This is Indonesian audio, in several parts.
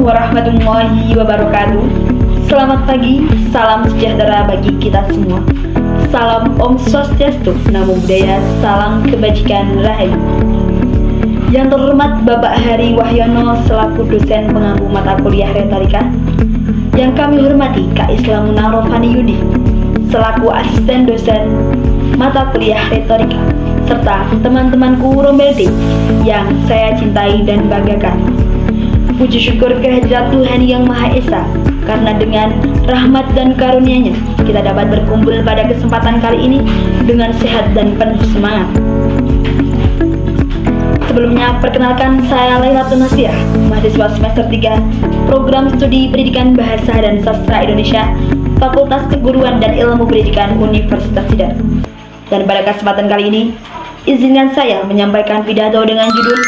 warahmatullahi wabarakatuh. Selamat pagi, salam sejahtera bagi kita semua. Salam Om Swastiastu, Namo Buddhaya, salam kebajikan rahayu. Yang terhormat Bapak Hari Wahyono selaku dosen pengampu mata kuliah retorika. Yang kami hormati Kak Islam Munarofani Yudi selaku asisten dosen mata kuliah retorika, serta teman-temanku Rombelde yang saya cintai dan banggakan. Puji syukur kehadirat Tuhan Yang Maha Esa, karena dengan rahmat dan karunia-Nya kita dapat berkumpul pada kesempatan kali ini dengan sehat dan penuh semangat. Sebelumnya, perkenalkan saya Lailatul Nasiah, mahasiswa semester 3 Program Studi Pendidikan Bahasa dan Sastra Indonesia, Fakultas Keguruan dan Ilmu Pendidikan Universitas Tidar. Dan pada kesempatan kali ini, izinkan saya menyampaikan pidato dengan judul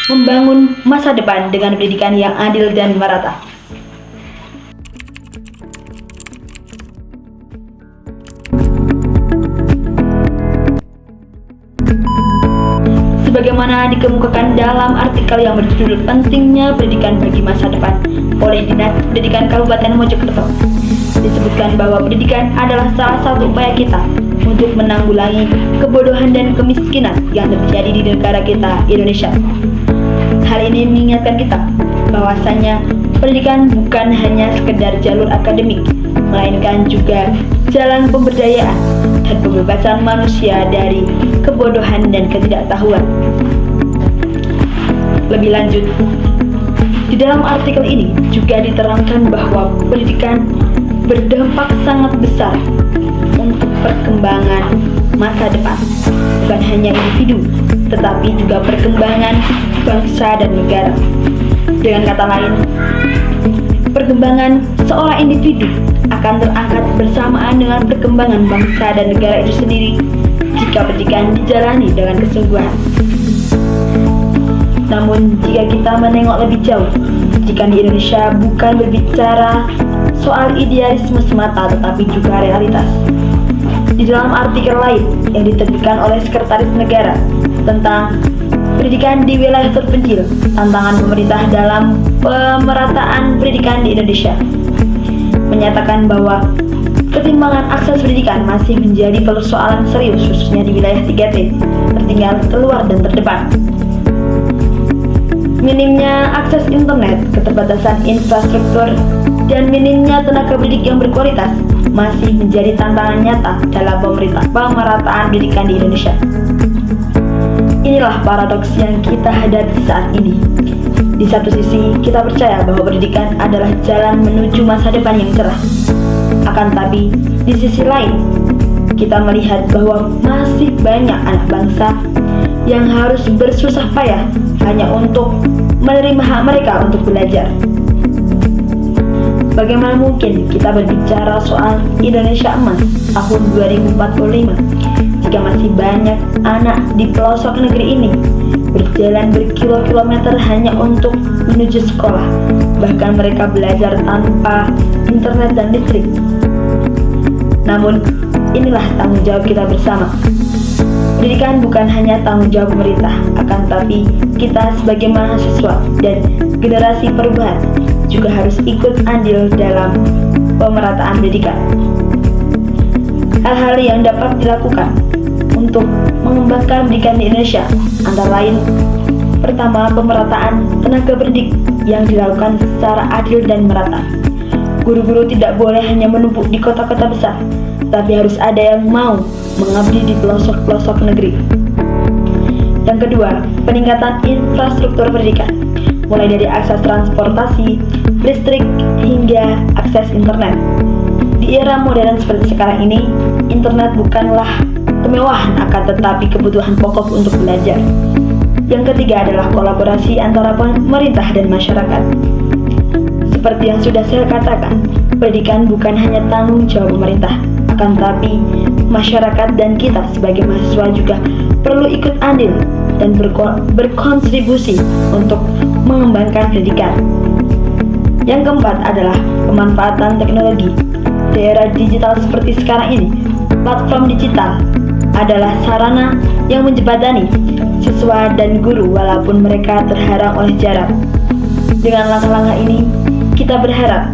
Membangun Masa Depan dengan Pendidikan yang Adil dan Merata. Sebagaimana dikemukakan dalam artikel yang berjudul Pentingnya Pendidikan Bagi Masa Depan oleh Dinas Pendidikan Kabupaten Mojokerto, disebutkan bahwa pendidikan adalah salah satu upaya kita untuk menanggulangi kebodohan dan kemiskinan yang terjadi di negara kita, Indonesia. Hal ini mengingatkan kita bahwasanya pendidikan bukan hanya sekedar jalur akademik, melainkan juga jalan pemberdayaan dan pembebasan manusia dari kebodohan dan ketidaktahuan. Lebih lanjut, di dalam artikel ini juga diterangkan bahwa pendidikan berdampak sangat besar untuk perkembangan masa depan, bukan hanya individu, tetapi juga perkembangan bangsa dan negara. Dengan kata lain, perkembangan seorang individu akan terangkat bersamaan dengan perkembangan bangsa dan negara itu sendiri jika pendidikan dijalani dengan kesungguhan. Namun, jika kita menengok lebih jauh, jika di Indonesia bukan berbicara soal idealisme semata tetapi juga realitas. Di dalam artikel lain yang diterbitkan oleh Sekretaris Negara tentang pendidikan di wilayah terpencil, tantangan pemerintah dalam pemerataan pendidikan di Indonesia, menyatakan bahwa ketimpangan akses pendidikan masih menjadi persoalan serius khususnya di wilayah 3T, tertinggal, terluar, dan terdepan. Minimnya akses internet, keterbatasan infrastruktur, dan minimnya tenaga pendidik yang berkualitas masih menjadi tantangan nyata dalam pemerataan pendidikan di Indonesia. Inilah paradoks yang kita hadapi saat ini. Di satu sisi, kita percaya bahwa pendidikan adalah jalan menuju masa depan yang cerah. Akan tapi, di sisi lain, kita melihat bahwa masih banyak anak bangsa yang harus bersusah payah hanya untuk menerima hak mereka untuk belajar. Bagaimana mungkin kita berbicara soal Indonesia Emas tahun 2045 jika masih banyak anak di pelosok negeri ini berjalan berkilo-kilometer hanya untuk menuju sekolah, bahkan mereka belajar tanpa internet dan listrik. Namun, inilah tanggung jawab kita bersama. Pendidikan bukan hanya tanggung jawab pemerintah, akan tapi kita sebagai mahasiswa dan generasi perubahan juga harus ikut andil dalam pemerataan pendidikan. Hal-hal yang dapat dilakukan untuk mengembangkan pendidikan di Indonesia antara lain: pertama, pemerataan tenaga pendidik yang dilakukan secara adil dan merata. Guru-guru tidak boleh hanya menumpuk di kota-kota besar, tapi harus ada yang mau mengabdi di pelosok-pelosok negeri. Yang kedua, peningkatan infrastruktur pendidikan, mulai dari akses transportasi, listrik, hingga akses internet. Di era modern seperti sekarang ini, internet bukanlah kemewahan, akan tetapi kebutuhan pokok untuk belajar. Yang ketiga adalah kolaborasi antara pemerintah dan masyarakat. Seperti yang sudah saya katakan, pendidikan bukan hanya tanggung jawab pemerintah, akan tapi masyarakat dan kita sebagai mahasiswa juga perlu ikut andil dan berkontribusi untuk mengembangkan pendidikan. Yang keempat adalah pemanfaatan teknologi. Di era digital seperti sekarang ini, platform digital adalah sarana yang menjembatani siswa dan guru walaupun mereka terhalang oleh jarak. Dengan langkah-langkah ini, kita berharap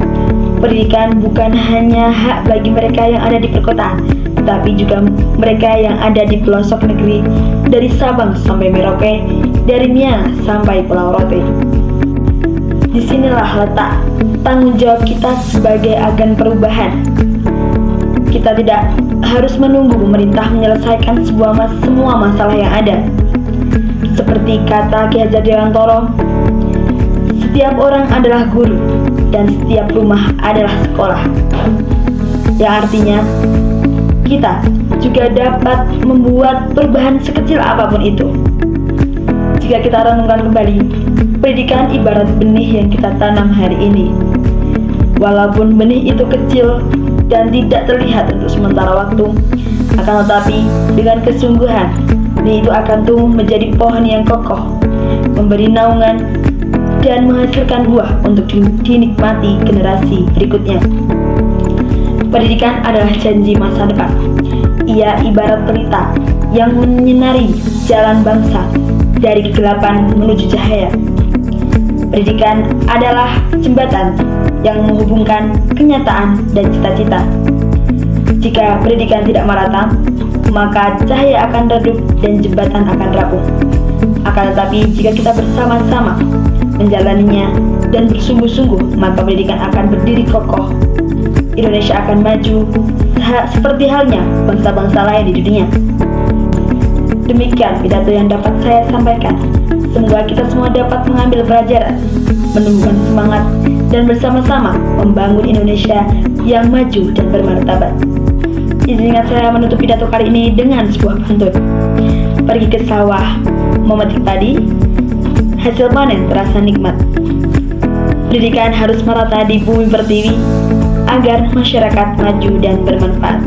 pendidikan bukan hanya hak bagi mereka yang ada di perkotaan, tetapi juga mereka yang ada di pelosok negeri, dari Sabang sampai Merauke, dari Miangas sampai Pulau Rote. Disinilah letak tanggung jawab kita sebagai agen perubahan. Kita tidak harus menunggu pemerintah menyelesaikan semua masalah yang ada. Seperti kata Ki Hajar Dewantoro, setiap orang adalah guru dan setiap rumah adalah sekolah. Yang artinya, kita juga dapat membuat perubahan sekecil apapun itu. Jika kita renungkan kembali, pendidikan ibarat benih yang kita tanam hari ini. Walaupun benih itu kecil dan tidak terlihat untuk sementara waktu, akan tetapi dengan kesungguhan, benih itu akan tumbuh menjadi pohon yang kokoh, memberi naungan, dan menghasilkan buah untuk dinikmati generasi berikutnya. Pendidikan adalah janji masa depan. Ia ibarat pelita yang menyinari jalan bangsa dari kegelapan menuju cahaya. Pendidikan adalah jembatan yang menghubungkan kenyataan dan cita-cita. Jika pendidikan tidak merata, maka cahaya akan redup dan jembatan akan rapuh. Akan tetapi, jika kita bersama-sama menjalaninya dan bersungguh-sungguh, maka pendidikan akan berdiri kokoh. Indonesia akan maju seperti halnya bangsa-bangsa lain di dunia. Demikian pidato yang dapat saya sampaikan. Semoga kita semua dapat mengambil pelajaran, menumbuhkan semangat, dan bersama-sama membangun Indonesia yang maju dan bermartabat. Izinkan saya menutup pidato kali ini dengan sebuah pantun. Pergi ke sawah, memetik padi, hasil panen terasa nikmat. Pendidikan harus merata di bumi pertiwi agar masyarakat maju dan bermanfaat.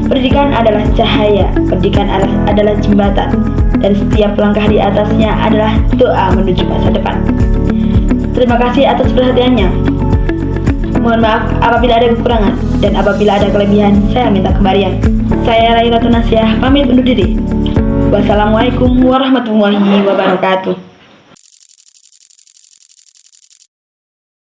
Pendidikan adalah cahaya, pendidikan adalah jembatan, dan setiap langkah di atasnya adalah doa menuju masa depan. Terima kasih atas perhatiannya. Mohon maaf apabila ada kekurangan, dan apabila ada kelebihan, saya minta kembalian. Saya Raila Tunasiah, pamit undur diri. Wassalamualaikum warahmatullahi wabarakatuh.